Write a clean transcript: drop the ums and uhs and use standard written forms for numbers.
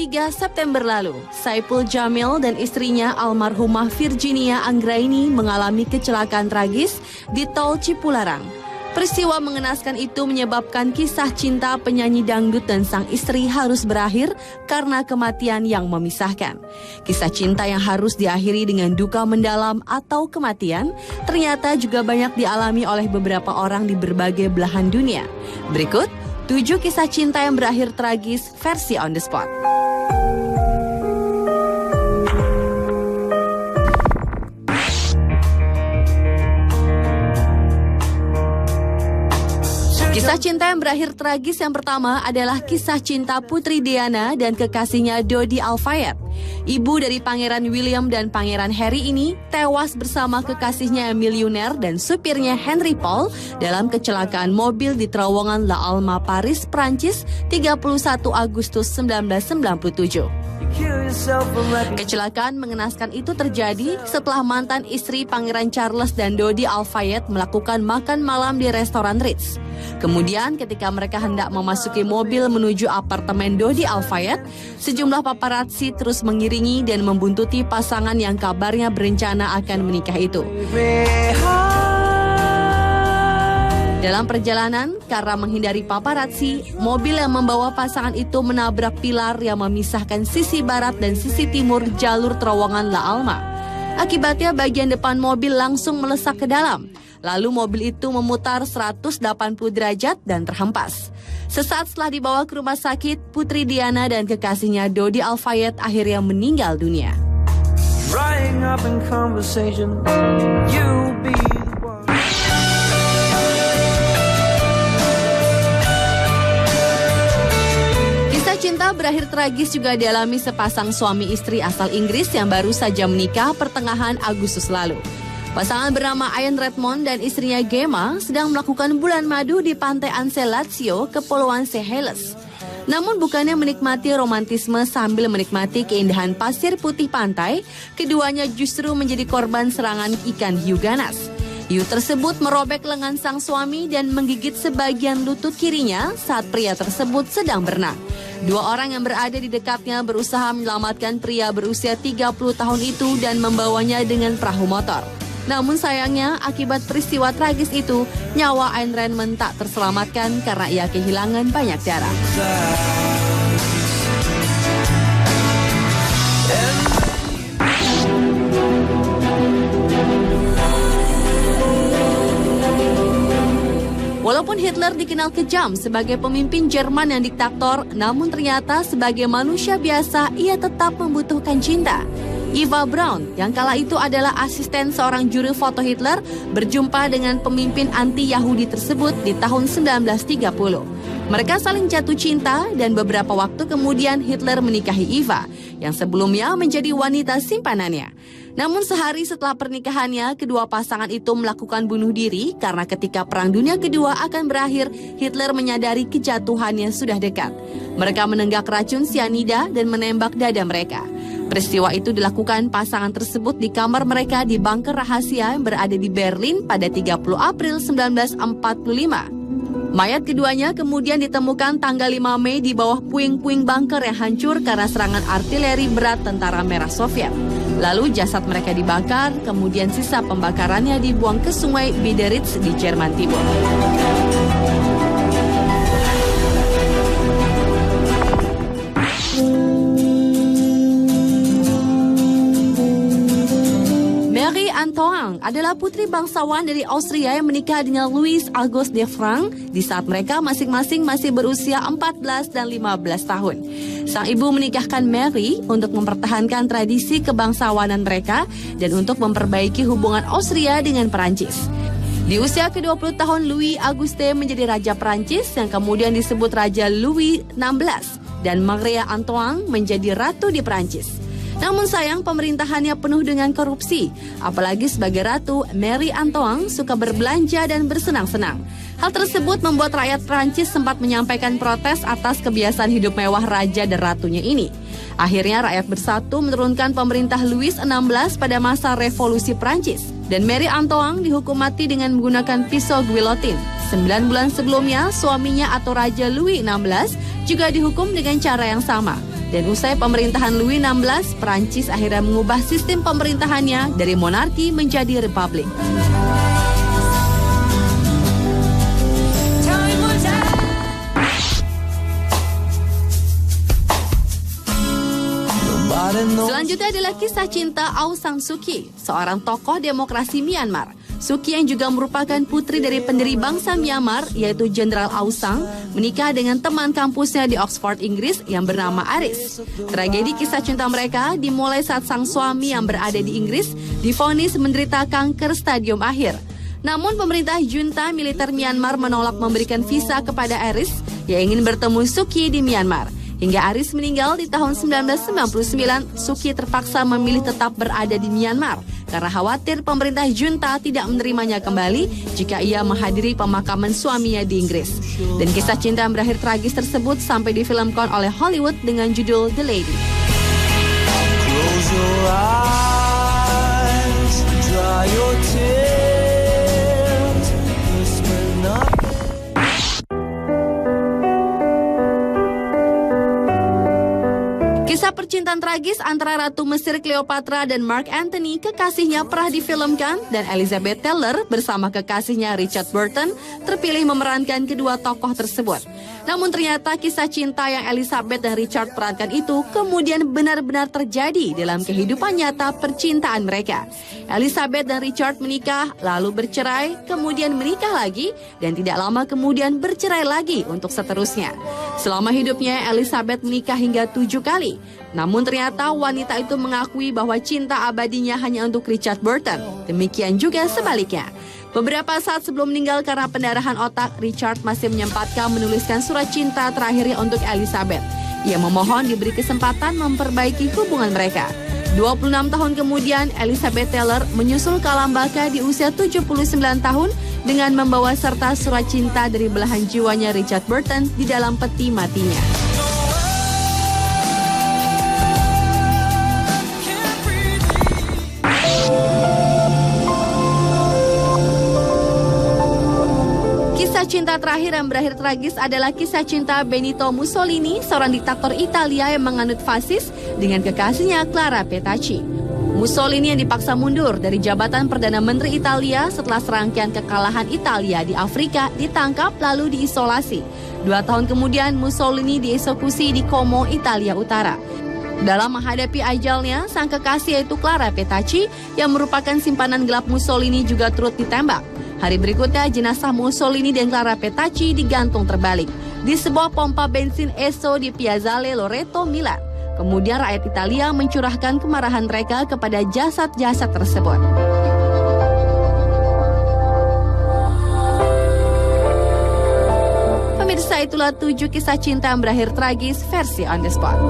3 September lalu, Saipul Jamil dan istrinya almarhumah Virginia Anggraini mengalami kecelakaan tragis di Tol Cipularang. Peristiwa mengenaskan itu menyebabkan kisah cinta penyanyi dangdut dan sang istri harus berakhir karena kematian yang memisahkan. Kisah cinta yang harus diakhiri dengan duka mendalam atau kematian ternyata juga banyak dialami oleh beberapa orang di berbagai belahan dunia. Berikut 7 kisah cinta yang berakhir tragis versi on the spot. Kisah cinta yang berakhir tragis yang pertama adalah kisah cinta Putri Diana dan kekasihnya Dodi Al-Fayed. Ibu dari Pangeran William dan Pangeran Harry ini tewas bersama kekasihnya yang miliuner dan supirnya Henry Paul dalam kecelakaan mobil di terowongan La Alma, Paris, Prancis, 31 Agustus 1997. Kecelakaan mengenaskan itu terjadi setelah mantan istri Pangeran Charles dan Dodi Al-Fayed melakukan makan malam di restoran Ritz. Kemudian ketika mereka hendak memasuki mobil menuju apartemen Dodi Al-Fayed, sejumlah paparazzi terus mengiringi dan membuntuti pasangan yang kabarnya berencana akan menikah itu. Dalam perjalanan, karena menghindari paparazzi, mobil yang membawa pasangan itu menabrak pilar yang memisahkan sisi barat dan sisi timur jalur terowongan La Alma. Akibatnya bagian depan mobil langsung melesak ke dalam. Lalu mobil itu memutar 180 derajat dan terhempas. Sesaat setelah dibawa ke rumah sakit, Putri Diana dan kekasihnya Dodi Al-Fayed akhirnya meninggal dunia. Kisah cinta berakhir tragis juga dialami sepasang suami istri asal Inggris yang baru saja menikah pertengahan Agustus lalu. Pasangan bernama Ian Redmond dan istrinya Gemma sedang melakukan bulan madu di pantai Anse Lazio, Kepulauan Seychelles. Namun bukannya menikmati romantisme sambil menikmati keindahan pasir putih pantai, keduanya justru menjadi korban serangan ikan hiu ganas. Hiu tersebut merobek lengan sang suami dan menggigit sebagian lutut kirinya saat pria tersebut sedang berenang. 2 orang yang berada di dekatnya berusaha menyelamatkan pria berusia 30 tahun itu dan membawanya dengan perahu motor. Namun sayangnya, akibat peristiwa tragis itu, nyawa Ian Redmond tak terselamatkan karena ia kehilangan banyak darah. Walaupun Hitler dikenal kejam sebagai pemimpin Jerman yang diktator, namun ternyata sebagai manusia biasa, ia tetap membutuhkan cinta. Eva Braun, yang kala itu adalah asisten seorang juru foto Hitler, berjumpa dengan pemimpin anti-Yahudi tersebut di tahun 1930. Mereka saling jatuh cinta dan beberapa waktu kemudian Hitler menikahi Eva, yang sebelumnya menjadi wanita simpanannya. Namun sehari setelah pernikahannya, kedua pasangan itu melakukan bunuh diri karena ketika Perang Dunia Kedua akan berakhir, Hitler menyadari kejatuhannya sudah dekat. Mereka menenggak racun sianida dan menembak dada mereka. Peristiwa itu dilakukan pasangan tersebut di kamar mereka di bunker rahasia yang berada di Berlin pada 30 April 1945. Mayat keduanya kemudian ditemukan tanggal 5 Mei di bawah puing-puing bunker yang hancur karena serangan artileri berat tentara Merah Soviet. Lalu jasad mereka dibakar, kemudian sisa pembakarannya dibuang ke sungai Biederitz di Jerman Timur. Marie Antoine adalah putri bangsawan dari Austria yang menikah dengan Louis Auguste de Franck di saat mereka masing-masing masih berusia 14 dan 15 tahun. Sang ibu menikahkan Marie untuk mempertahankan tradisi kebangsawanan mereka dan untuk memperbaiki hubungan Austria dengan Perancis. Di usia ke-20 tahun, Louis Auguste menjadi Raja Perancis yang kemudian disebut Raja Louis XVI dan Marie Antoine menjadi Ratu di Perancis. Namun sayang pemerintahannya penuh dengan korupsi. Apalagi sebagai ratu, Marie Antoine suka berbelanja dan bersenang-senang. Hal tersebut membuat rakyat Prancis sempat menyampaikan protes atas kebiasaan hidup mewah raja dan ratunya ini. Akhirnya rakyat bersatu menurunkan pemerintah Louis XVI pada masa revolusi Prancis. Dan Marie Antoine dihukum mati dengan menggunakan pisau guillotine. 9 bulan sebelumnya, suaminya atau Raja Louis XVI juga dihukum dengan cara yang sama. Dan usai pemerintahan Louis XVI, Prancis akhirnya mengubah sistem pemerintahannya dari monarki menjadi republik. Selanjutnya adalah kisah cinta Aung San Suu Kyi, seorang tokoh demokrasi Myanmar. Suu Kyi yang juga merupakan putri dari pendiri bangsa Myanmar, yaitu Jenderal Aung San, menikah dengan teman kampusnya di Oxford, Inggris yang bernama Aris. Tragedi kisah cinta mereka dimulai saat sang suami yang berada di Inggris divonis menderita kanker stadium akhir. Namun pemerintah junta militer Myanmar menolak memberikan visa kepada Aris yang ingin bertemu Suu Kyi di Myanmar. Hingga Aris meninggal di tahun 1999, Suu Kyi terpaksa memilih tetap berada di Myanmar karena khawatir pemerintah junta tidak menerimanya kembali jika ia menghadiri pemakaman suaminya di Inggris. Dan kisah cinta yang berakhir tragis tersebut sampai difilmkan oleh Hollywood dengan judul The Lady. Close your eyes, dry your tears, whisper nothing. Kisah percintaan tragis antara Ratu Mesir Cleopatra dan Mark Antony, kekasihnya, pernah difilmkan dan Elizabeth Taylor bersama kekasihnya Richard Burton terpilih memerankan kedua tokoh tersebut. Namun ternyata kisah cinta yang Elizabeth dan Richard perankan itu kemudian benar-benar terjadi dalam kehidupan nyata percintaan mereka. Elizabeth dan Richard menikah, lalu bercerai, kemudian menikah lagi, dan tidak lama kemudian bercerai lagi untuk seterusnya. Selama hidupnya, Elizabeth menikah hingga 7 kali. Namun ternyata wanita itu mengakui bahwa cinta abadinya hanya untuk Richard Burton. Demikian juga sebaliknya. Beberapa saat sebelum meninggal karena pendarahan otak, Richard masih menyempatkan menuliskan surat cinta terakhirnya untuk Elizabeth. Ia memohon diberi kesempatan memperbaiki hubungan mereka. 26 tahun kemudian, Elizabeth Taylor menyusul ke alam baka di usia 79 tahun dengan membawa serta surat cinta dari belahan jiwanya Richard Burton di dalam peti matinya. Kisah cinta terakhir yang berakhir tragis adalah kisah cinta Benito Mussolini, seorang diktator Italia yang menganut fasis, dengan kekasihnya Clara Petacci. Mussolini yang dipaksa mundur dari jabatan Perdana Menteri Italia setelah serangkaian kekalahan Italia di Afrika ditangkap lalu diisolasi. 2 tahun kemudian Mussolini dieksekusi di Como, Italia Utara. Dalam menghadapi ajalnya, sang kekasih yaitu Clara Petacci yang merupakan simpanan gelap Mussolini juga turut ditembak. Hari berikutnya, jenazah Mussolini dan Clara Petacci digantung terbalik di sebuah pompa bensin Esso di Piazzale Loreto, Milan. Kemudian rakyat Italia mencurahkan kemarahan mereka kepada jasad-jasad tersebut. Pemirsa, itulah 7 kisah cinta yang berakhir tragis versi On The Spot.